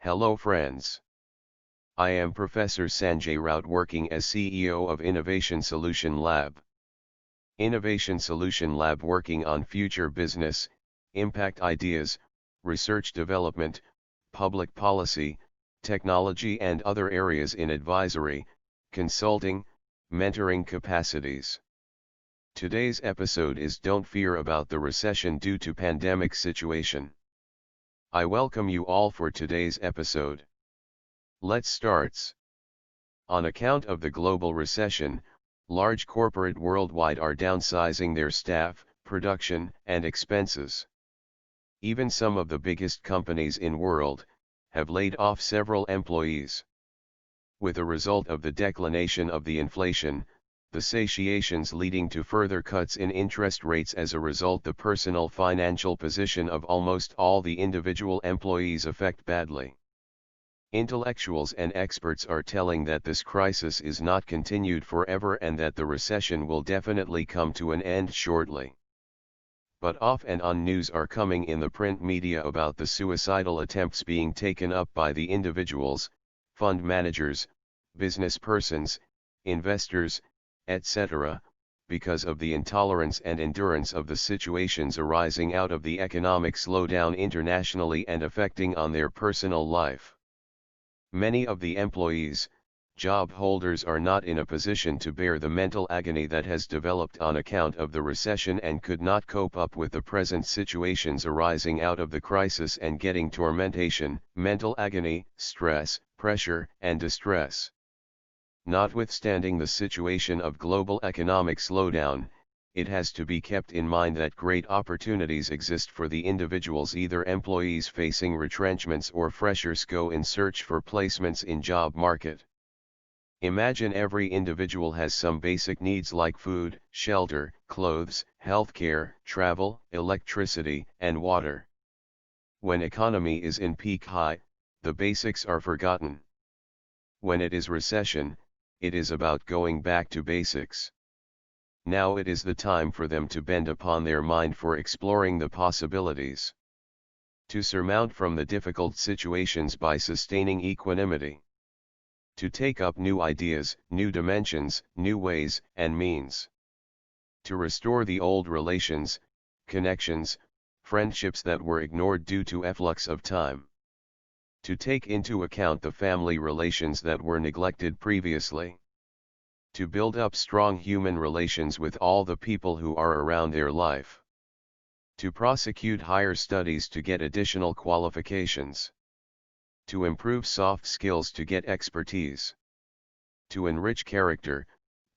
Hello friends. I am Professor Sanjay Raut working as CEO of Innovation Solution Lab. Innovation Solution Lab working on future business, impact ideas, research development, public policy, technology and other areas in advisory, consulting, mentoring capacities. Today's episode is Don't Fear About the Recession Due to Pandemic Situation. I welcome you all for today's episode. Let's start. On account of the global recession, large corporate worldwide are downsizing their staff, production, and expenses. Even some of the biggest companies in world have laid off several employees. With a result of the declination of the inflation, the satiations leading to further cuts in interest rates as a result the personal financial position of almost all the individual employees affect badly. Intellectuals and experts are telling that this crisis is not continued forever and that the recession will definitely come to an end shortly. But off and on news are coming in the print media about the suicidal attempts being taken up by the individuals, fund managers, business persons, investors, etc., because of the intolerance and endurance of the situations arising out of the economic slowdown internationally and affecting on their personal life. Many of the employees, job holders are not in a position to bear the mental agony that has developed on account of the recession and could not cope up with the present situations arising out of the crisis and getting tormentation, mental agony, stress, pressure, and distress. Notwithstanding the situation of global economic slowdown, it has to be kept in mind that great opportunities exist for the individuals, either employees facing retrenchments or freshers go in search for placements in job market. Imagine every individual has some basic needs like food, shelter, clothes, healthcare, travel, electricity, and water. When economy is in peak high, the basics are forgotten. When it is recession, it is about going back to basics. Now it is the time for them to bend upon their mind for exploring the possibilities. To surmount from the difficult situations by sustaining equanimity. To take up new ideas, new dimensions, new ways and means. To restore the old relations, connections, friendships that were ignored due to efflux of time. To take into account the family relations that were neglected previously. To build up strong human relations with all the people who are around their life. To prosecute higher studies to get additional qualifications. To improve soft skills to get expertise. To enrich character,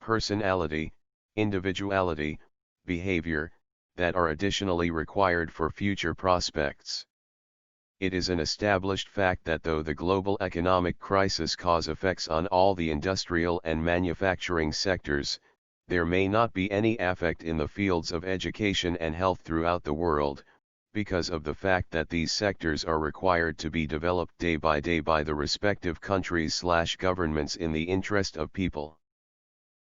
personality, individuality, behavior, that are additionally required for future prospects. It is an established fact that though the global economic crisis cause effects on all the industrial and manufacturing sectors, there may not be any effect in the fields of education and health throughout the world, because of the fact that these sectors are required to be developed day by day by the respective countries/governments in the interest of people.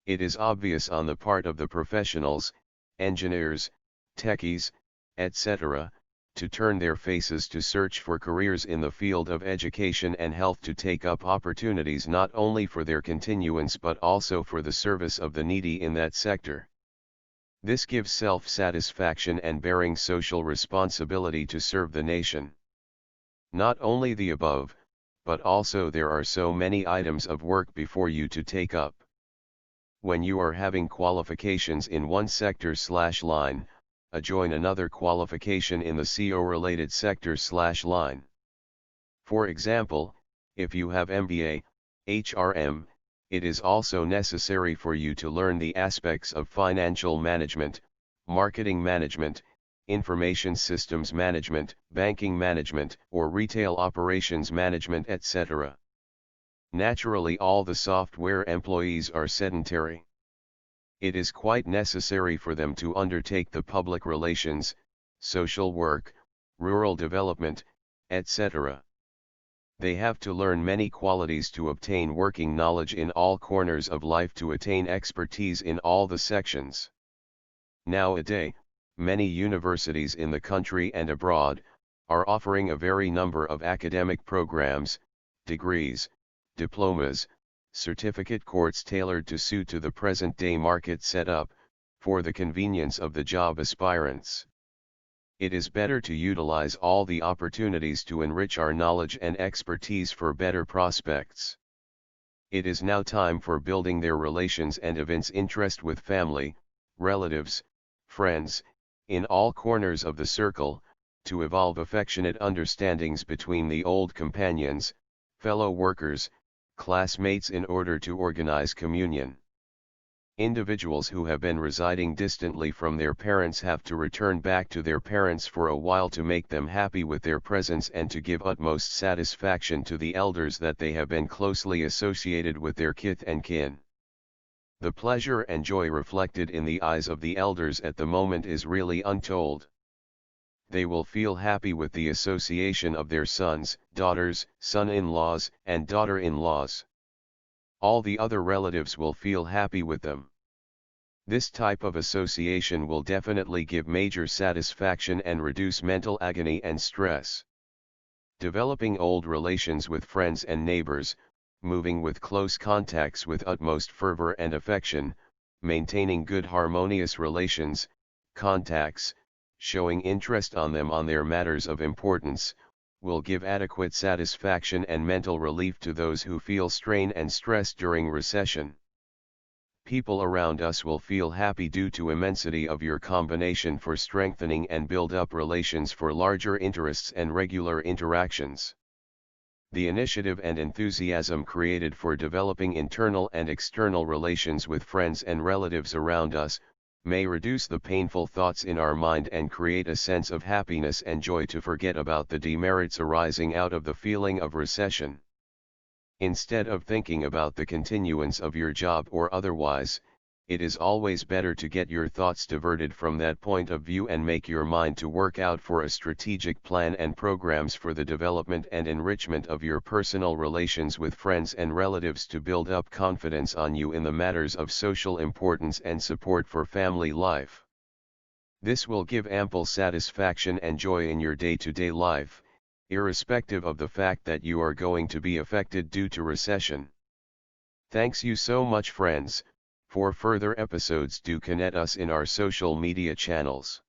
It is obvious on the part of the professionals, engineers, techies, etc., to turn their faces to search for careers in the field of education and health to take up opportunities not only for their continuance but also for the service of the needy in that sector. This gives self-satisfaction and bearing social responsibility to serve the nation. Not only the above, but also there are so many items of work before you to take up. When you are having qualifications in one sector/line, join another qualification in the CO-related sector/line. For example, if you have MBA, HRM, it is also necessary for you to learn the aspects of financial management, marketing management, information systems management, banking management, or retail operations management, etc. Naturally, all the software employees are sedentary. It is quite necessary for them to undertake the public relations, social work, rural development, etc. They have to learn many qualities to obtain working knowledge in all corners of life to attain expertise in all the sections. Nowadays, many universities in the country and abroad are offering a very number of academic programs, degrees, diplomas, certificate courses tailored to suit to the present-day market setup, for the convenience of the job aspirants. It is better to utilize all the opportunities to enrich our knowledge and expertise for better prospects. It is now time for building their relations and evince interest with family, relatives, friends, in all corners of the circle, to evolve affectionate understandings between the old companions, fellow workers, classmates in order to organize communion. Individuals who have been residing distantly from their parents have to return back to their parents for a while to make them happy with their presence and to give utmost satisfaction to the elders that they have been closely associated with their kith and kin. The pleasure and joy reflected in the eyes of the elders at the moment is really untold. They will feel happy with the association of their sons, daughters, son-in-laws, and daughter-in-laws. All the other relatives will feel happy with them. This type of association will definitely give major satisfaction and reduce mental agony and stress. Developing old relations with friends and neighbors, moving with close contacts with utmost fervor and affection, maintaining good harmonious relations, contacts, showing interest on them on their matters of importance, will give adequate satisfaction and mental relief to those who feel strain and stress during recession. People around us will feel happy due to immensity of your combination for strengthening and build up relations for larger interests and regular interactions. The initiative and enthusiasm created for developing internal and external relations with friends and relatives around us, may reduce the painful thoughts in our mind and create a sense of happiness and joy to forget about the demerits arising out of the feeling of recession. Instead of thinking about the continuance of your job or otherwise, it is always better to get your thoughts diverted from that point of view and make your mind to work out for a strategic plan and programs for the development and enrichment of your personal relations with friends and relatives to build up confidence on you in the matters of social importance and support for family life. This will give ample satisfaction and joy in your day-to-day life, irrespective of the fact that you are going to be affected due to recession. Thanks you so much, friends. For further episodes, do connect us in our social media channels.